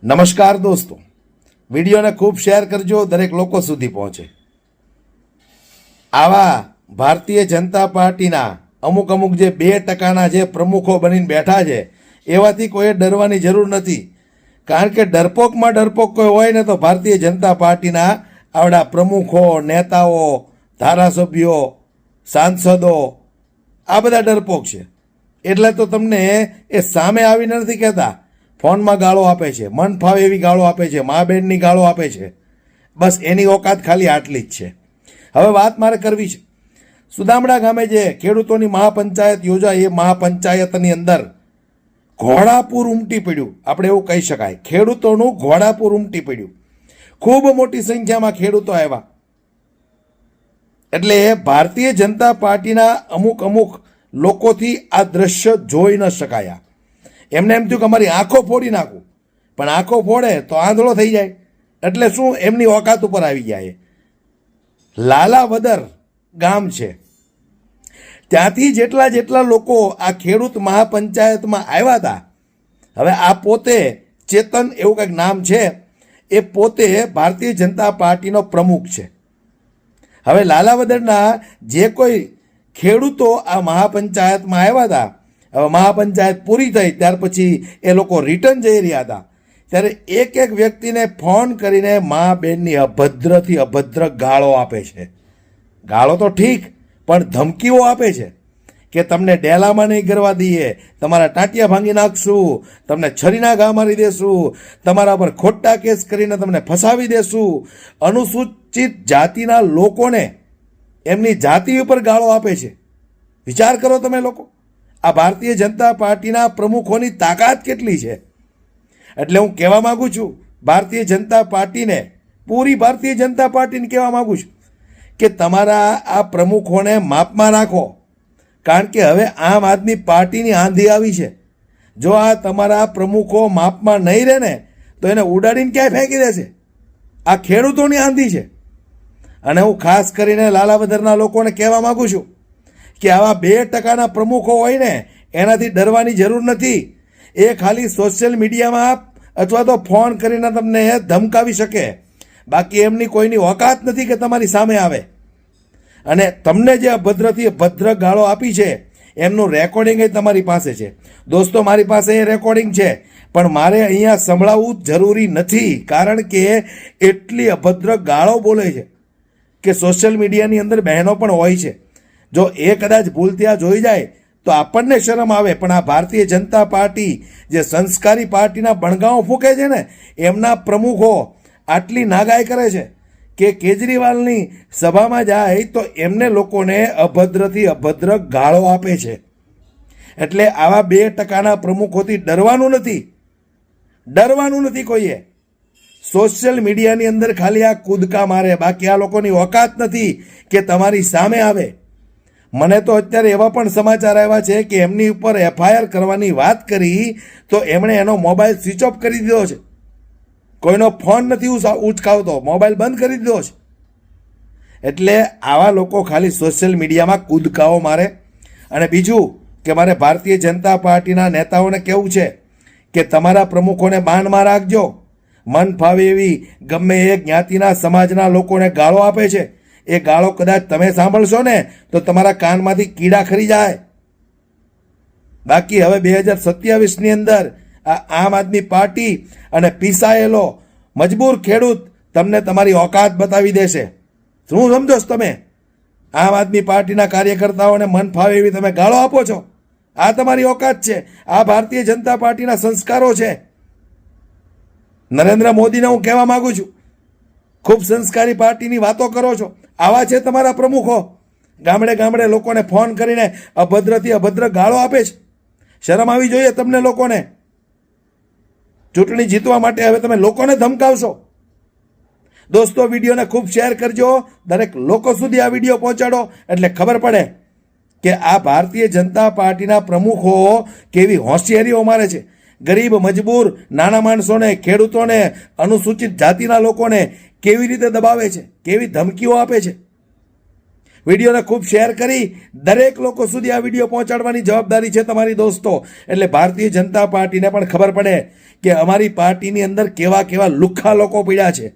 નમસ્કાર દોસ્તો, વિડીયોને ખૂબ શેર કરજો, દરેક લોકો સુધી પહોંચે. આવા ભારતીય જનતા પાર્ટીના અમુક જે 2% જે પ્રમુખો બનીને બેઠા છે, એવાથી કોઈ ડરવાની જરૂર નથી. કારણ કે ડરપોકમાં ડરપોક કોઈ હોય ને તો ભારતીય જનતા પાર્ટીના આવડા પ્રમુખો, નેતાઓ, ધારાસભ્યો, સાંસદો આ બધા ડરપોક છે. એટલે તો તમને એ સામે આવીને નથી કહેતા, ફોનમાં ગાળો આપે છે, મન ફાવે એવી ગાળો આપે છે, મા બહેનની ગાળો આપે છે. બસ એની ઓકાત ખાલી આટલી જ છે. હવે વાત મારે કરવી છે. સુદામડા ગામે જે ખેડૂતોની મહાપંચાયત યોજાઈ, એ મહાપંચાયતની અંદર ઘોડાપૂર ઉમટી પડ્યું, આપણે એવું કહી શકાય. ખેડૂતોનું ઘોડાપૂર ઉમટી પડ્યું. ખૂબ મોટી સંખ્યામાં ખેડૂતો આવ્યા. એટલે ભારતીય જનતા પાર્ટીના અમુક લોકોથી આ દ્રશ્ય જોઈ ન શકાયા. એમને એમ થયું કે અમારી આંખો ફોડી નાખું, પણ આંખો ફોડે તો આંધળો થઈ જાય. એટલે શું, એમની ઓકાત ઉપર આવી જાય. લાલાવદર ગામ છે, ત્યાંથી જેટલા લોકો આ ખેડૂત મહાપંચાયતમાં આવ્યા હતા. હવે આ પોતે ચેતન એવું કંઈક નામ છે, એ પોતે ભારતીય જનતા પાર્ટીનો પ્રમુખ છે. હવે લાલાવદરના જે કોઈ ખેડૂતો આ મહાપંચાયતમાં આવ્યા હતા, હવે મહાપંચાયત પૂરી થઈ ત્યાર પછી એ લોકો રિટર્ન જઈ રહ્યા હતા, ત્યારે એક વ્યક્તિને ફોન કરીને મા બહેનની અભદ્રથી અભદ્ર ગાળો આપે છે. ગાળો તો ઠીક, પણ ધમકીઓ આપે છે કે તમને ડેલામાં નહીં કરવા દઈએ, તમારા ટાંટિયા ભાંગી નાખશું, તમને છરીના ઘા મારી દેશું, તમારા પર ખોટા કેસ કરીને તમને ફસાવી દેશું. અનુસૂચિત જાતિના લોકોને એમની જાતિ ઉપર ગાળો આપે છે. વિચાર કરો તમે લોકો, આ ભારતીય જનતા પાર્ટીના પ્રમુખોની તાકાત કેટલી છે. એટલે હું કહેવા માગું છું ભારતીય જનતા પાર્ટીને, પૂરી ભારતીય જનતા પાર્ટીને કહેવા માગું છું કે તમારા આ પ્રમુખોને માપમાં રાખો. કારણ કે હવે આમ આદમી પાર્ટીની આંધી આવી છે. જો આ તમારા પ્રમુખો માપમાં નહીં રહે ને તો એને ઉડાડીને ક્યાંય ફેંકી દેશે. આ ખેડૂતોની આંધી છે. અને હું ખાસ કરીને લાલાવદરના લોકોને કહેવા માગું છું કે આવા 2%ના પ્રમુખો હોય ને એનાથી ડરવાની જરૂર નથી. એ ખાલી સોશિયલ મીડિયામાં અથવા તો ફોન કરીને તમને ધમકાવી શકે, બાકી એમની કોઈની ઓકાત નથી કે તમારી સામે આવે. અને તમને જે અભદ્રથી ભદ્ર ગાળો આપી છે એમનું રેકોર્ડિંગ એ તમારી પાસે છે. દોસ્તો, મારી પાસે એ રેકોર્ડિંગ છે, પણ મારે અહીંયા સંભળાવવું જરૂરી નથી. કારણ કે એટલી અભદ્ર ગાળો બોલે છે કે સોશિયલ મીડિયાની અંદર બહેનો પણ હોય છે. જો એ કદાચ ભૂલથી આ જોઈ જાય તો આપણને શરમ આવે. પણ આ ભારતીય જનતા પાર્ટી જે સંસ્કારી પાર્ટીના બણગાઓ ફૂંકે છે ને, એમના પ્રમુખો આટલી નાગાઈ કરે છે કે કેજરીવાલની સભામાં જાય તો એમને લોકોને અભદ્રથી અભદ્ર ગાળો આપે છે. એટલે આવા 2%ના પ્રમુખોથી ડરવાનું નથી કોઈએ. સોશિયલ મીડિયાની અંદર ખાલી આ કૂદકા મારે, બાકી આ લોકોની ઓકાત નથી કે તમારી સામે આવે. મને તો અત્યારે એવા પણ સમાચાર આવ્યા છે કે એમની ઉપર FIR કરવાની વાત કરી તો એમણે એનો મોબાઈલ સ્વિચ ઓફ કરી દીધો છે. કોઈનો ફોન નથી ઉચકાવતો, મોબાઈલ બંધ કરી દીધો છે. એટલે આવા લોકો ખાલી સોશિયલ મીડિયામાં કૂદકાઓ મારે. અને બીજું કે મારે ભારતીય જનતા પાર્ટીના નેતાઓને કહેવું છે કે તમારા પ્રમુખોને બાનમાં રાખજો. મન ફાવે એવી ગમે એ જ્ઞાતિના સમાજના લોકોને ગાળો આપે છે, એ ગાળો કદાચ તમે સાંભળશો ને તો તમારા કાનમાંથી કીડા ખરી જાય. બાકી હવે 2027ની અંદર આ આમ આદમી પાર્ટી અને પીસાયેલો મજબૂર ખેડૂત તમને તમારી ઓકાત બતાવી દેશે. શું સમજો છો તમે? આમ આદમી પાર્ટીના કાર્યકર્તાઓને મન ફાવે એવી તમે ગાળો આપો છો, આ તમારી ઓકાત છે. આ ભારતીય જનતા પાર્ટીના સંસ્કારો છે. નરેન્દ્ર મોદીને હું કહેવા માંગુ છું, ખૂબ સંસ્કારી પાર્ટીની વાતો કરો છો. આવા છે તમારા પ્રમુખો, ગામડે લોકોને ફોન કરીને અભદ્રથી અભદ્ર ગાળો આપે છે. શરમ આવી જોઈએ તમને લોકોને. ચૂંટણી જીતવા માટે હવે તમે લોકોને ધમકાવશો. દોસ્તો, વિડીયોને ખૂબ શેર કરજો, દરેક લોકો સુધી આ વિડીયો પહોંચાડો, એટલે ખબર પડે કે આ ભારતીય જનતા પાર્ટીના પ્રમુખો કેવી હોશિયારીઓ મારે છે. ગરીબ, મજબૂર, નાના માણસોને, ખેડૂતોને, અનુસૂચિત જાતિના લોકોને કેવી રીતે દબાવે છે, કેવી ધમકીઓ આપે છે. વિડીયોને ખૂબ શેર કરી દરેક લોકો સુધી આ વિડીયો પહોંચાડવાની જવાબદારી છે તમારી દોસ્તો. એટલે ભારતીય જનતા પાર્ટીને પણ ખબર પડે કે અમારી પાર્ટીની અંદર કેવા કેવા લુખ્ખા લોકો પડ્યા છે.